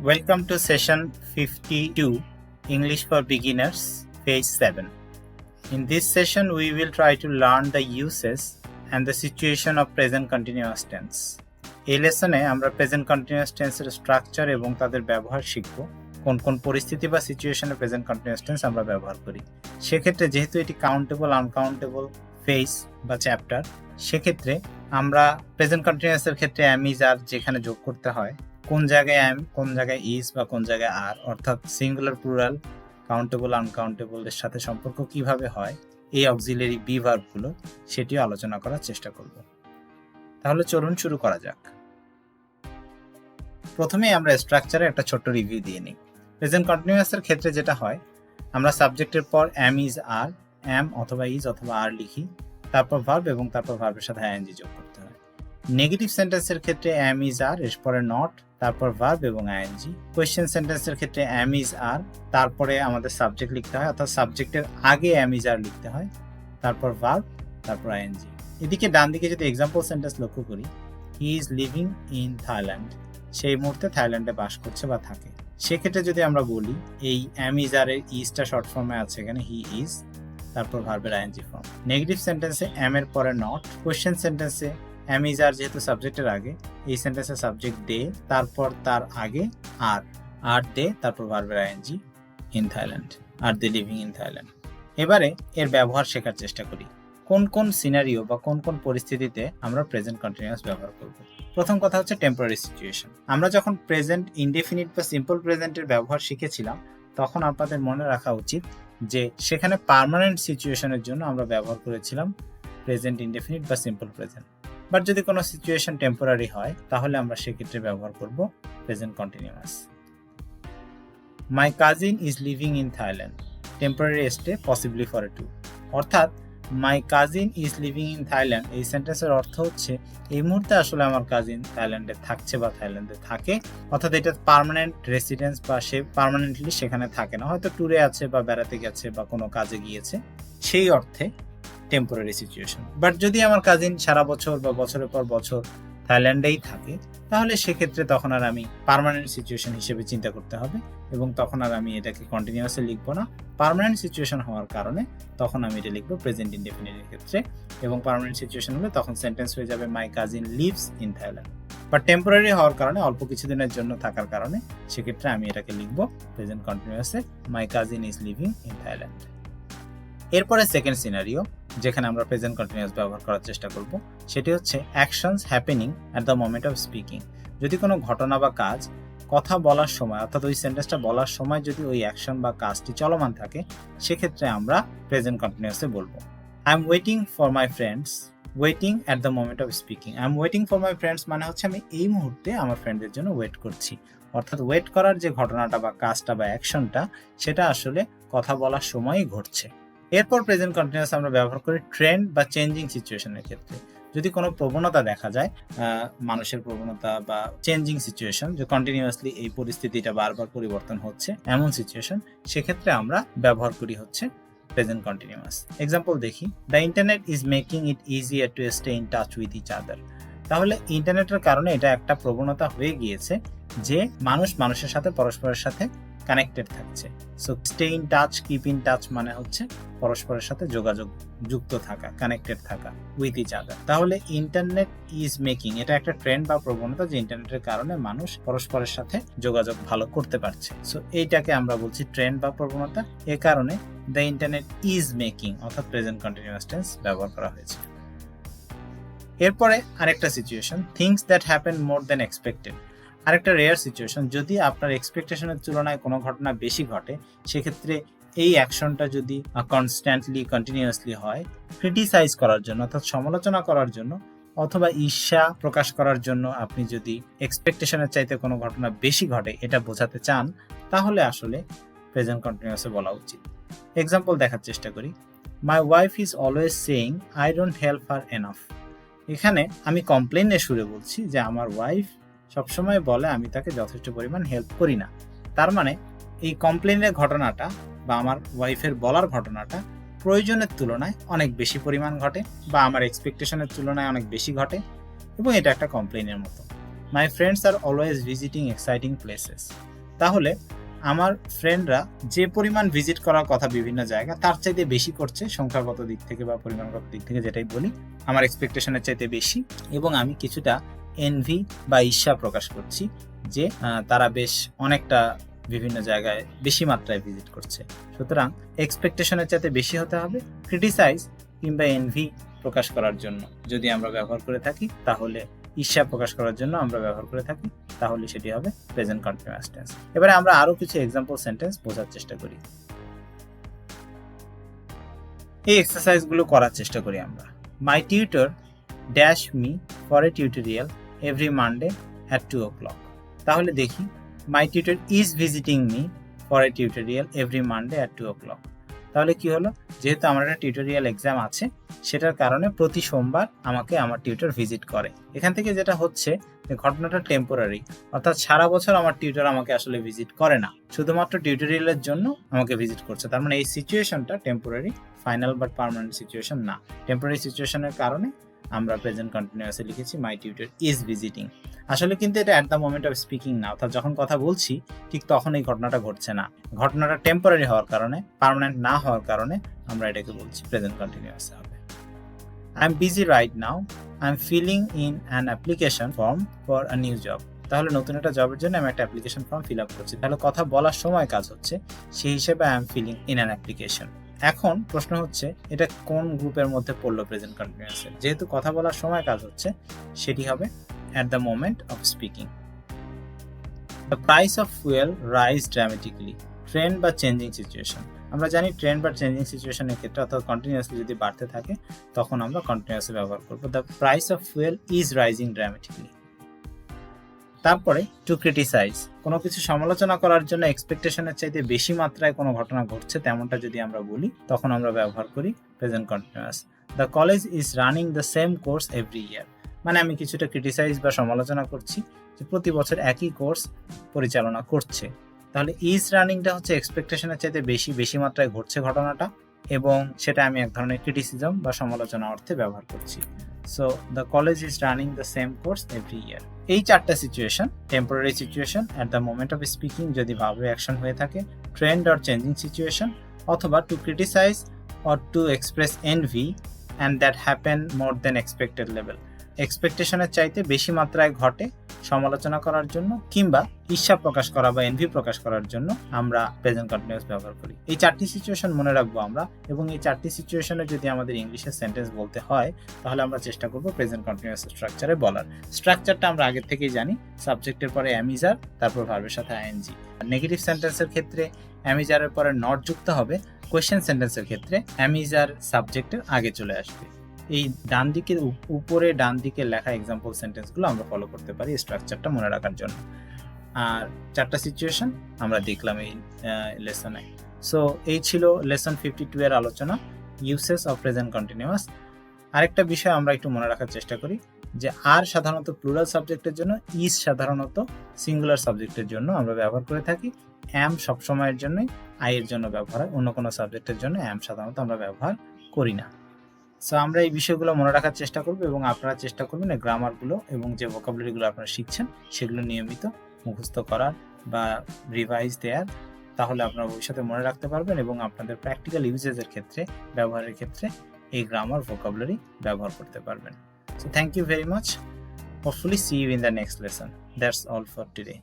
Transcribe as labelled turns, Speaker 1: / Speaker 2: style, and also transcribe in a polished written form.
Speaker 1: Welcome to session 52, English for Beginners, page 7. In this session, we will try to learn the uses and the situation of present continuous tense. এই লেসনে আমরা present continuous টেন্সের structure এবং তাদের ব্যবহার শিখব। কোন কোন পরিস্থিতি বা সিচুয়েশনে প্রেজেন্ট কন্টিনিউয়াস টেন্স আমরা ব্যবহার করি। সেক্ষেত্রে যেহেতু এটি কাউন্টেবল আনকাউন্টেবল ফেজ বা চ্যাপ্টার, সেক্ষেত্রে আমরা প্রেজেন্ট কন্টিনিউয়াসের ক্ষেত্রে অ্যাম ইজ আর যেখানে যোগ করতে হয়, কোন জায়গায় অ্যাম, কোন জায়গায় ইজ বা কোন জায়গায় আর, অর্থাৎ সিঙ্গুলার প্লুরাল কাউন্টেবল আনকাউন্টেবল এর সাথে সম্পর্ক কিভাবে হয়, এই অক্সিলারি বি ভার্বগুলো সেটিও আলোচনা করার চেষ্টা করব। তাহলে চলুন শুরু করা যাক। প্রথমে আমরা স্ট্রাকচারে একটা ছোট্ট রিভিউ দিয়ে নিই। প্রেজেন্ট কন্টিনিউয়াসের ক্ষেত্রে যেটা হয়, আমরা সাবজেক্টের পর অ্যাম ইজ আর, অ্যাম অথবা ইজ অথবা আর লিখি, তারপর ভার্ব এবং তারপর ভার্বের সাথে আইএনজি যোগ করতে হয়। নেগেটিভ সেন্টেন্সের ক্ষেত্রে অ্যাম ইজ আর, এর পরে নট, তারপর ভার্ব এবং আইএনজি। কোয়েশ্চেন সেন্টেন্সের ক্ষেত্রে অ্যাম ইজ আর, তারপরে আমাদের সাবজেক্ট লিখতে হয়, অর্থাৎ সাবজেক্টের আগে অ্যাম ইজ আর লিখতে হয়, তারপর ভার্ব, তারপর আইএনজি। এদিকে ডান দিকে যদি এক্সাম্পল সেন্টেন্স লক্ষ্য করি, he is living in Thailand, সেই মুহূর্তে থাইল্যান্ডে বাস করছে বা থাকে। সেক্ষেত্রে যদি আমরা বলি এই অ্যাম ইজ আর এর ইজটা শর্ট ফর্মে আছে এখানে, হি ইজ, তারপর ভার্বের আইএনজি ফর্ম। নেগেটিভ সেন্টেন্সে অ্যাম এর পরে নট, কোয়েশ্চেন সেন্টেন্সে অ্যাম ইজ আর যেহেতু সাবজেক্টের আগে, এই সেন্টেন্সে সাবজেক্ট দে, তারপর তার আগে আর দে, তারপর ভার্বের ING, in Thailand, are they living in Thailand. এবারে এর ব্যবহার শেখার চেষ্টা করি। কোন কোন সিনারিও বা কোন কোন পরিস্থিতিতে আমরা প্রেজেন্ট কন্টিনিউয়াস ব্যবহার করব। প্রথম কথা হচ্ছে টেম্পোরারি সিচুয়েশন। আমরা যখন প্রেজেন্ট ইনডেফিনিট বা সিম্পল প্রেজেন্টের ব্যবহার শিখেছিলাম, তখন আপনাদের মনে রাখা উচিত যে সেখানে পার্মানেন্ট সিচুয়েশনের জন্য আমরা ব্যবহার করেছিলাম প্রেজেন্ট ইনডেফিনিট বা সিম্পল প্রেজেন্ট। বাট যদি কোনো সিচুয়েশন টেম্পোরারি হয়, তাহলে আমরা সেক্ষেত্রে ব্যবহার করব present continuous. My cousin is living in Thailand, temporary stay possibly for a two. অর্থাৎ my cousin is living in Thailand, এই সেন্টেন্সের অর্থ হচ্ছে এই মুহূর্তে আসলে আমার কাজিন থাইল্যান্ডে থাকছে বা থাইল্যান্ডে থাকে, অর্থাৎ এটা পার্মানেন্ট রেসিডেন্স বা সে পার্মানেন্টলি সেখানে থাকে না, হয়তো ট্যুরে আছে বা বেড়াতে গেছে বা কোনো কাজে গিয়েছে, সেই অর্থে টেম্পোরারি সিচুয়েশন। বাট যদি আমার কাজিন সারা বছর বা বছরের পর বছর থাইল্যান্ডেই থাকে, তাহলে সেক্ষেত্রে তখন আর আমি পার্মানেন্ট সিচুয়েশন হিসেবে চিন্তা করতে হবে এবং তখন আর আমি এটাকে কন্টিনিউয়াসলি লিখবো না। পার্মানেন্ট সিচুয়েশন হওয়ার কারণে তখন আমি এটা লিখবো প্রেজেন্ট ইনডেফিনিটের ক্ষেত্রে, এবং পার্মানেন্ট সিচুয়েশন হলে তখন সেন্টেন্স হয়ে যাবে my cousin lives in Thailand. But temporary হওয়ার কারণে, অল্প কিছুদিনের জন্য থাকার কারণে, সেক্ষেত্রে আমি এটাকে লিখবো প্রেজেন্ট কন্টিনিউয়াসে my cousin is living in Thailand. এরপরে সেকেন্ড সিনারিও যেখানে আমরা প্রেজেন্ট কন্টিনিউয়াস ব্যবহার করার চেষ্টা করব, সেটি হচ্ছে actions happening at the moment of speaking. যদি কোনো ঘটনা বা কাজ কথা বলার সময়, অর্থাৎ ওই সেন্টেন্সটা বলার সময় যদি ওই অ্যাকশন বা কাজটি চলমান থাকে, সেক্ষেত্রে আমরা প্রেজেন্ট কন্টিনিউয়াসে বলবো I am waiting for my friends, waiting at the moment of speaking. I am waiting for my friends মানে হচ্ছে আমি এই মুহূর্তে আমার ফ্রেন্ডদের জন্য ওয়েট করছি, অর্থাৎ ওয়েট করার যে ঘটনাটা বা কাজটা বা অ্যাকশনটা, সেটা আসলে কথা বলার সময়ই ঘটছে। এরপর প্রেজেন্ট কন্টিনিউয়াস আমরা ব্যবহার করি ট্রেন্ড বা চেঞ্জিং সিচুয়েশনের ক্ষেত্রে। যদি কোনো প্রবণতা দেখা যায়, মানুষের প্রবণতা বা চেঞ্জিং সিচুয়েশন, যে কন্টিনিউয়াসলি এই পরিস্থিতিটা বারবার পরিবর্তন হচ্ছে, এমন সিচুয়েশন, সেক্ষেত্রে আমরা ব্যবহার করি হচ্ছে প্রেজেন্ট কন্টিনিউয়াস। এক্সাম্পল দেখি, the internet is making it easier to stay in touch with each other. তাহলে ইন্টারনেটের কারণে এটা একটা প্রবণতা হয়ে গিয়েছে যে মানুষ মানুষের সাথে পরস্পরের সাথে কানেক্টেড থাকছে। So stay in touch, keep in touch মানে হচ্ছে পরস্পরের সাথে যোগাযোগ যুক্ত থাকা, কানেক্টেড থাকা উইথ ইচ আদার। তাহলে ইন্টারনেট ইজ মেকিং, এটা একটা ট্রেন্ড বা প্রবণতা যে ইন্টারনেটের কারণে মানুষ পরস্পরের সাথে যোগাযোগ ভালো করতে পারছে। সো এইটাকে আমরা বলছি ট্রেন্ড বা প্রবণতা। এ কারণে দ্য ইন্টারনেট ইজ মেকিং অর্থাৎ প্রেজেন্ট কন্টিনিউয়াস টেন্স ব্যবহার করা হয়েছে। এরপরে আরেকটা situation, things that happen more than expected. আরেকটা রেয়ার সিচুয়েশন, যদি আপনার এক্সপেকটেশনের তুলনায় কোনো ঘটনা বেশি ঘটে, সেক্ষেত্রে এই অ্যাকশনটা যদি কনস্ট্যান্টলি কন্টিনিউয়াসলি হয়, ক্রিটিসাইজ করার জন্য অর্থাৎ সমালোচনা করার জন্য অথবা ঈর্ষা প্রকাশ করার জন্য আপনি যদি এক্সপেকটেশনের চাইতে কোনো ঘটনা বেশি ঘটে এটা বোঝাতে চান, তাহলে আসলে প্রেজেন্ট কন্টিনিউয়াসে বলা উচিত। এক্সাম্পল দেখার চেষ্টা করি, my wife is always saying I don't help her enough. এখানে আমি কমপ্লেনের সুরে বলছি যে আমার ওয়াইফ সবসময় বলে আমি তাকে যথেষ্ট পরিমাণ হেল্প করি না। তার মানে এই কমপ্লেনের ঘটনাটা বা আমার ওয়াইফের বলার ঘটনাটা প্রয়োজনের তুলনায় অনেক বেশি পরিমাণ ঘটে বা আমার এক্সপেকটেশনের তুলনায় অনেক বেশি ঘটে, এবং এটা একটা কমপ্লেনের মতো। My friends are always visiting exciting places. তাহলে আমার ফ্রেন্ডরা যে পরিমাণ ভিজিট করার কথা বিভিন্ন জায়গা তার চাইতে বেশি করছে, সংখ্যাগত দিক থেকে বা পরিমাণগত দিক থেকে যেটাই বলি, আমার এক্সপেকটেশনের চাইতে বেশি, এবং আমি কিছুটা এনভি বা ঈর্ষা প্রকাশ করছি যে তারা বেশ অনেকটা বিভিন্ন জায়গায় বেশি মাত্রায় ভিজিট করছে। সুতরাং এক্সপেকটেশনের চাইতে বেশি হতে হবে। ক্রিটিসাইজ কিংবা এনভি প্রকাশ করার জন্য যদি আমরা ব্যবহার করে থাকি, তাহলে ঈর্ষা প্রকাশ করার জন্য আমরা ব্যবহার করে থাকি, তাহলে সেটি হবে প্রেজেন্ট কন্টিনিউয়াস টেন্স। এবারে আমরা আরো কিছু এক্সাম্পল সেন্টেন্স বোঝার চেষ্টা করি। এই এক্সারসাইজগুলো করার চেষ্টা করি আমরা। My tutor dash me for a tutorial every Monday at 2 o'clock। তাহলে দেখি, my tutor is visiting me for a tutorial every Monday at 2 o'clock। তাহলে কি হলো, যেহেতু আমার একটা টিউটোরিয়াল এক্সাম আছে, সেটার কারণে প্রতি সোমবার আমাকে আমার টিউটর ভিজিট করে। এখান থেকে যেটা হচ্ছে যে ঘটনাটা টেম্পোরারি, অর্থাৎ সারা বছর আমার টিউটর আমাকে আসলে ভিজিট করে না, শুধুমাত্র টিউটোরিয়ালের জন্য আমাকে ভিজিট করছে। তার মানে এই সিচুয়েশনটা temporary, final but permanent situation না। টেম্পোরারি সিচুয়েশনের কারণে আমরা প্রেজেন্ট কন্টিনিউয়াসে লিখেছি মাই টিউটর ইজ ভিজিটিং। আসলে কিন্তু এটা at the moment of speaking না, অর্থাৎ যখন কথা বলছি ঠিক তখন এই ঘটনাটা ঘটছে না। ঘটনাটা টেম্পোরারি হওয়ার কারণে, পার্মানেন্ট না হওয়ার কারণে আমরা এটাকে বলছি প্রেজেন্ট কন্টিনিউয়াসে হবে। I am busy right now, I am filling in an application form for a new job. তাহলে নতুন একটা জবের জন্য আমি একটা অ্যাপ্লিকেশন ফর্ম ফিল আপ করছি, তাহলে কথা বলার সময় কাজ হচ্ছে, সেই হিসেবে I am filling in an application. এখন প্রশ্ন হচ্ছে এটা কোন গ্রুপের মধ্যে পড়লো প্রেজেন্ট কন্টিনিউয়াসে? যেহেতু কথা বলার সময় কাজ হচ্ছে, সেটি হবে at the moment of speaking. The price of fuel rise dramatically. Trend বা চেঞ্জিং সিচুয়েশন। আমরা জানি ট্রেন্ড বা চেঞ্জিং সিচুয়েশনের ক্ষেত্রে অর্থাৎ কন্টিনিউয়াসলি যদি বাড়তে থাকে, তখন আমরা কন্টিনিউয়াসলি ব্যবহার করব। The price of fuel is rising dramatically. তারপরে টু ক্রিটিসাইজ, কোনো কিছু সমালোচনা করার জন্য এক্সপেকটেশনের চাইতে বেশি মাত্রায় কোনো ঘটনা ঘটছে তেমনটা যদি আমরা বলি, তখন আমরা ব্যবহার করি present continuous. The college is running the same course every ইয়ার। মানে আমি কিছুটা ক্রিটিসাইজ বা সমালোচনা করছি যে প্রতি বছর একই কোর্স পরিচালনা করছে। তাহলে ইজ রানিংটা হচ্ছে এক্সপেকটেশনের চাইতে বেশি মাত্রায় ঘটছে ঘটনাটা, এবং সেটা আমি এক ধরনের ক্রিটিসিজম বা সমালোচনা অর্থে ব্যবহার করছি। So the college is running the same course every year. এই চারটা situation, temporary situation, at the moment of speaking যদি ভার্ব অ্যাকশন হয়ে থাকে, ট্রেন্ড অর চেঞ্জিং সিচুয়েশন, অথবা to criticize or to express envy and that happen more than expected level. এক্সপেকটেশনের চাইতে বেশি মাত্রায় ঘটে সমালোচনা করার জন্য, কিংবা ঈর্ষা প্রকাশ করা বা এনভি প্রকাশ করার জন্য আমরা প্রেজেন্ট কন্টিনিউয়াস ব্যবহার করি। এই চারটি সিচুয়েশন মনে রাখবো আমরা, এবং এই চারটি সিচুয়েশনে যদি আমাদের ইংলিশের সেন্টেন্স বলতে হয়, তাহলে আমরা চেষ্টা করবো প্রেজেন্ট কন্টিনিউয়াস স্ট্রাকচারে বলার। স্ট্রাকচারটা আমরা আগের থেকেই জানি, সাবজেক্টের পরে অ্যাম ইজ আর, তারপর ভার্বের সাথে আইএনজি। নেগেটিভ সেন্টেন্সের ক্ষেত্রে অ্যাম ইজ আরের পরে নট যুক্ত হবে, কোয়েশ্চেন সেন্টেন্সের ক্ষেত্রে অ্যাম ইজ আর সাবজেক্টের আগে চলে আসবে। এই ডান দিকে উপরে ডান দিকে লেখা এক্সাম্পল সেন্টেন্সগুলো আমরা ফলো করতে পারি স্ট্রাকচারটা মনে রাখার জন্য। আর চারটা সিচুয়েশন আমরা দেখলাম এই লেসনে। সো এই ছিল লেসন 52 এর আলোচনা, ইউসেস অফ প্রেজেন্ট কন্টিনিউয়াস। আরেকটা বিষয় আমরা একটু মনে রাখার চেষ্টা করি যে আর সাধারণত প্লুরাল সাবজেক্টের জন্য, ইজ সাধারণত সিঙ্গুলার সাবজেক্টের জন্য আমরা ব্যবহার করে থাকি। অ্যাম সবসময়ের জন্যই আই এর জন্য ব্যবহার হয়, অন্য কোনো সাবজেক্টের জন্য অ্যাম সাধারণত আমরা ব্যবহার করি না। সো আমরা এই বিষয়গুলো মনে রাখার চেষ্টা করবো, এবং আপনারা চেষ্টা করবেন এই গ্রামারগুলো এবং যে ভোকাবুলারিগুলো আপনারা শিখছেন সেগুলো নিয়মিত মুখস্থ করার বা রিভাইজ দেওয়ার। তাহলে আপনারা ভবিষ্যতে মনে রাখতে পারবেন এবং আপনাদের প্র্যাকটিক্যাল ইউজেসের ক্ষেত্রে, ব্যবহারের ক্ষেত্রে এই গ্রামার ভোকাবুলারি ব্যবহার করতে পারবেন। So thank you very much. Hopefully see you in the next lesson. That's all for today.